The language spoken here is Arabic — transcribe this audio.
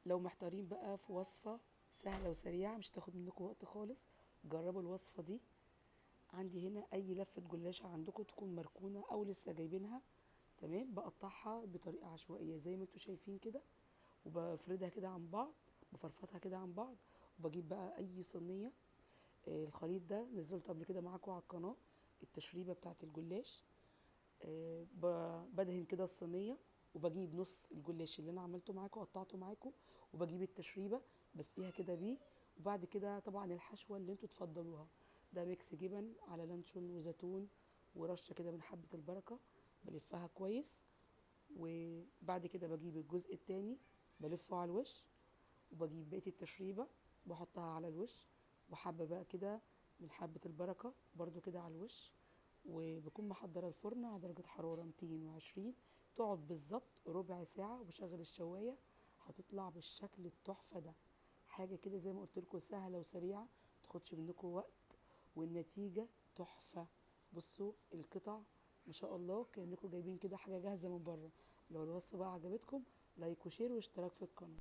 لو محتارين بقى في وصفة سهلة وسريعة مش تاخد منكم وقت خالص، جربوا الوصفة دي. عندي هنا اي لفة جلاش عندكم تكون مركونة او لسه جايبينها، تمام، بقطعها بطريقة عشوائية زي ما انتوا شايفين كده، وبفردها كده عن بعض، بفرفتها كده عن بعض. وبجيب بقى اي صينية. الخليط ده نزلته قبل كده معاكم على القناة، التشريبة بتاعت الجلاش. بدهن كده الصينيه، وبجيب نص الجلاش اللي انا عملته معاكم قطعته معاكم، وبجيب التشريبه بسقيها كده بيه. وبعد كده طبعا الحشوه اللي انتوا تفضلوها، ده ميكس جبن على لانشون وزيتون ورشه كده من حبه البركه، بلفها كويس. وبعد كده بجيب الجزء التاني بلفه على الوش، وبجيب بقيه التشريبه بحطها على الوش، وحبه بقى كده من حبه البركه برضو كده على الوش. وبكون محضره الفرن على درجه حراره 220، تقعد بالظبط ربع ساعه، وبشغل الشوايه. هتطلع بالشكل التحفه ده. حاجه كده زي ما قلت لكم سهله وسريعه، تاخدش منكم وقت، والنتيجه تحفه. بصوا القطع ما شاء الله كانكم جايبين كده حاجه جاهزه من بره. لو الوصفه بقى عجبتكم، لايك وشير واشتراك في القناه.